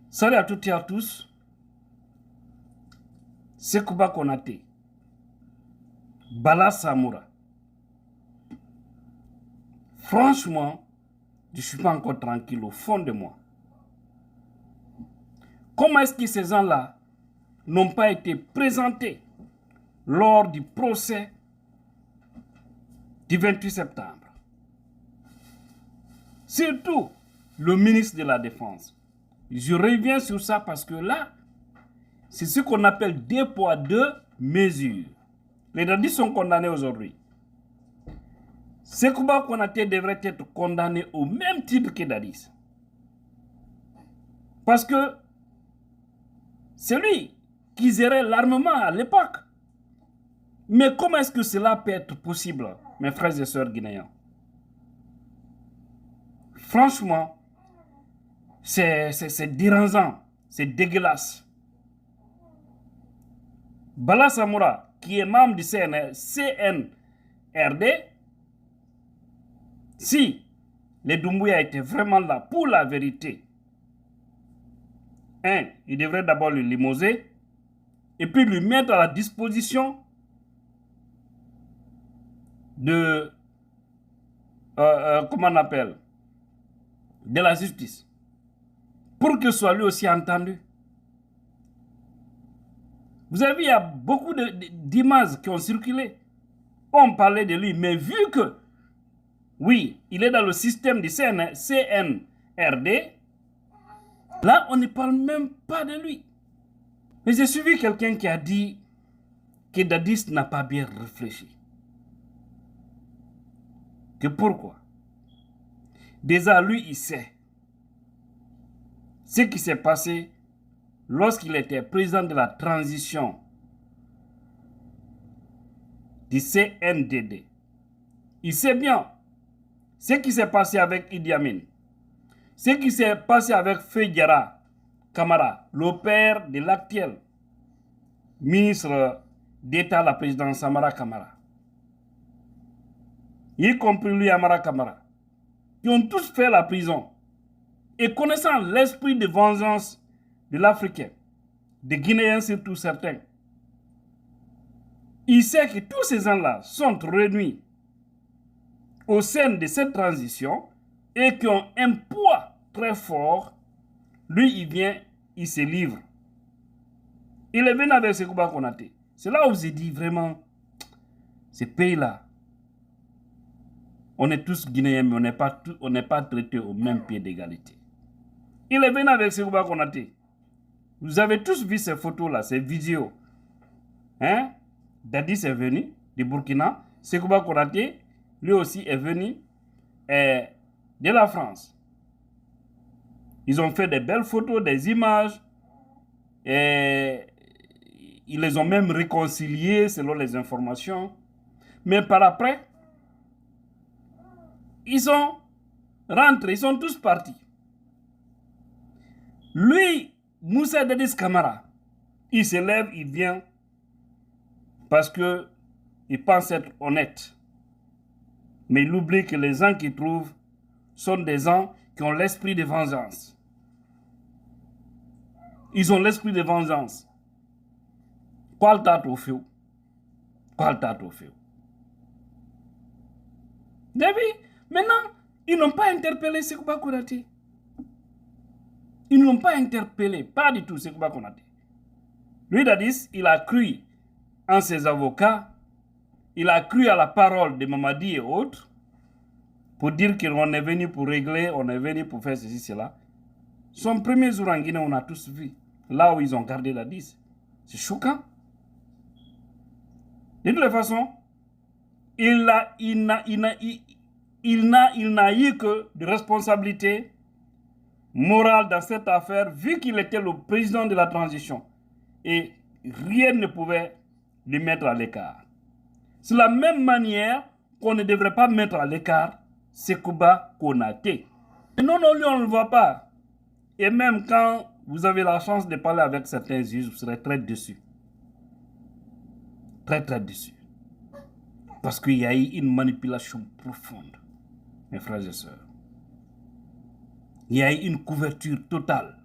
Salut à toutes et à tous, c'est Kuba Konaté, Bala Samoura. Franchement, je ne suis pas encore tranquille au fond de moi. Comment est-ce que ces gens-là n'ont pas été présentés lors du procès du 28 septembre? Surtout le ministre de la Défense. Je reviens sur ça parce que là, c'est ce qu'on appelle deux poids, deux mesures. Les dadis sont condamnés aujourd'hui. Sekouba Konaté devrait être condamné au même titre que Dadis. Parce que c'est lui qui gérait l'armement à l'époque. Mais comment est-ce que cela peut être possible, mes frères et sœurs guinéens? Franchement, c'est dérangeant, c'est dégueulasse. Bala Samoura, qui est membre du CNRD, si les Doumbouya étaient vraiment là pour la vérité, il devrait d'abord le limoser et puis lui mettre à la disposition de, comment on appelle, de la justice, pour que soit lui aussi entendu. Vous avez vu, il y a beaucoup d'images qui ont circulé. On parlait de lui, mais vu que, oui, il est dans le système du CNRD, là, on ne parle même pas de lui. Mais j'ai suivi quelqu'un qui a dit que Dadis n'a pas bien réfléchi. Que pourquoi? Déjà, lui, il sait ce qui s'est passé lorsqu'il était président de la transition du CNDD. Il sait bien ce qui s'est passé avec Idi Amin, ce qui s'est passé avec Fédiara Kamara, le père de l'actuel ministre d'État à la présidence Amara Kamara, y compris lui Amara Kamara, qui ont tous fait la prison. Et connaissant l'esprit de vengeance de l'Africain, des Guinéens surtout certains, il sait que tous ces gens-là sont réunis au sein de cette transition et qui ont un poids très fort. Lui, il vient, il se livre. Il est venu avec Sekouba Konaté. C'est là où j'ai dit vraiment, ces pays-là, on est tous Guinéens, mais on n'est pas traités au même pied d'égalité. Il est venu avec Sekouba Konaté. Vous avez tous vu ces photos-là, ces vidéos. Hein? Dadis est venu du Burkina. Sekouba Konaté, lui aussi, est venu de la France. Ils ont fait des belles photos, des images. Et ils les ont même réconciliés selon les informations. Mais par après, ils sont rentrés, ils sont tous partis. Lui, Moussa Dadis Camara, il se lève, il vient parce qu'il pense être honnête. Mais il oublie que les gens qu'il trouve sont des gens qui ont l'esprit de vengeance. Ils ont l'esprit de vengeance. Qual tato feu? Qual tato feu? David, maintenant, ils n'ont pas interpellé Sekouba Konaté. Ils ne l'ont pas interpellé, pas du tout Sekouba Konaté. Lui, Dadis, il a cru en ses avocats, il a cru à la parole de Mamadi et autres, pour dire qu'on est venu pour régler, on est venu pour faire ceci, cela. Son premier jour en Guinée, on a tous vu, là où ils ont gardé Dadis. C'est choquant. De toute façon, il n'a eu que de responsabilité morale dans cette affaire, vu qu'il était le président de la transition. Et rien ne pouvait le mettre à l'écart. C'est la même manière qu'on ne devrait pas mettre à l'écart Sekouba Konaté. Non, lui, on ne le voit pas. Et même quand vous avez la chance de parler avec certains juges, vous serez très déçus. Très, très déçus. Parce qu'il y a eu une manipulation profonde, mes frères et sœurs. Il y a eu une couverture totale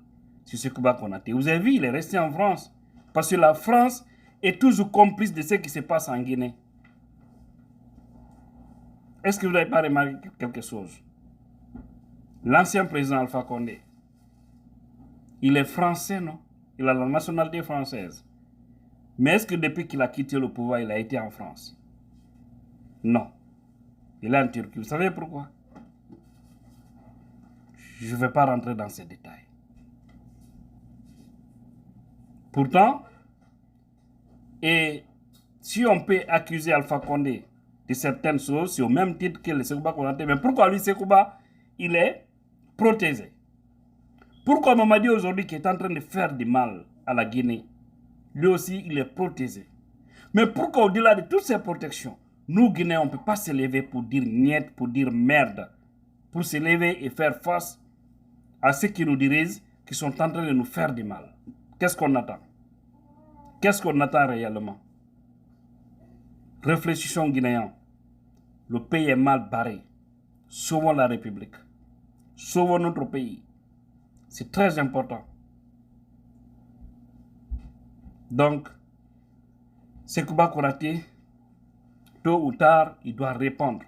sur Sékouba Konaté. Vous avez vu, il est resté en France. Parce que la France est toujours complice de ce qui se passe en Guinée. Est-ce que vous n'avez pas remarqué quelque chose? L'ancien président Alpha Condé, il est français, non? Il a la nationalité française. Mais est-ce que depuis qu'il a quitté le pouvoir, il a été en France? Non. Il est en Turquie. Vous savez pourquoi? Je ne vais pas rentrer dans ces détails. Pourtant, et si on peut accuser Alpha Condé de certaines choses, c'est au même titre que le Sékouba Konaté, mais pourquoi lui, Sékouba, il est protégé? Pourquoi Mamadi aujourd'hui qui est en train de faire du mal à la Guinée, lui aussi, il est protégé? Mais pourquoi au-delà de toutes ces protections, nous, Guinéens, on ne peut pas se lever pour dire niet, pour dire merde, pour se lever et faire face à ceux qui nous dirigent, qui sont en train de nous faire du mal? Qu'est-ce qu'on attend? Qu'est-ce qu'on attend réellement? Réfléchissons, Guinéens. Le pays est mal barré. Sauvons la République. Sauvons notre pays. C'est très important. Donc, Sékouba Konaté, tôt ou tard, il doit répondre.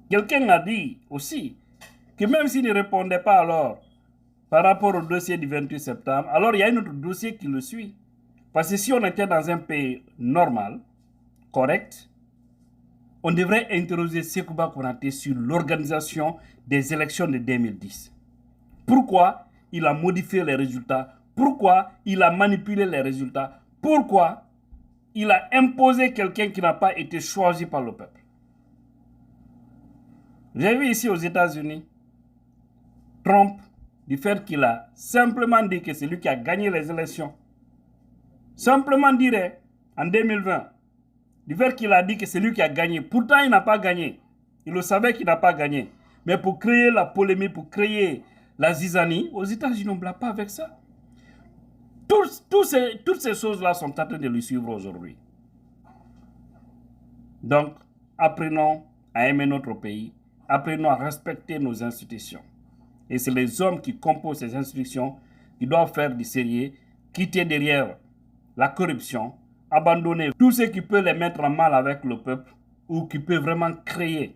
Quelqu'un a dit aussi que même s'il ne répondait pas alors par rapport au dossier du 28 septembre, alors il y a un autre dossier qui le suit. Parce que si on était dans un pays normal, correct, on devrait interroger Sékouba Konaté sur l'organisation des élections de 2010. Pourquoi il a modifié les résultats? Pourquoi il a manipulé les résultats? Pourquoi il a imposé quelqu'un qui n'a pas été choisi par le peuple? J'ai vu ici aux États-Unis, Trump, du fait qu'il a simplement dit que c'est lui qui a gagné les élections. Simplement dire en 2020, du fait qu'il a dit que c'est lui qui a gagné. Pourtant, il n'a pas gagné. Il le savait qu'il n'a pas gagné. Mais pour créer la polémique, pour créer la zizanie, aux États-Unis, on ne blague pas avec ça. Toutes ces choses-là sont en train de lui suivre aujourd'hui. Donc, apprenons à aimer notre pays. Apprenons à respecter nos institutions. Et c'est les hommes qui composent ces institutions qui doivent faire du sérieux, quitter derrière la corruption, abandonner tout ce qui peut les mettre en mal avec le peuple ou qui peut vraiment créer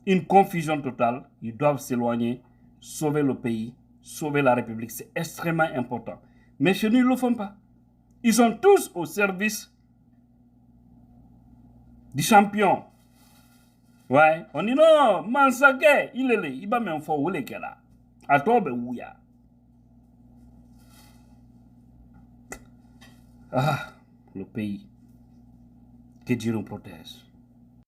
une confusion totale. Ils doivent s'éloigner, sauver le pays, sauver la République. C'est extrêmement important. Mais chez nous, ils ne le font pas. Ils sont tous au service du champion. Ouais, on dit non, Mansake, il est là, il va me faire où les là. À toi, ben où ya. Ah, le pays. Que Dieu nous protège.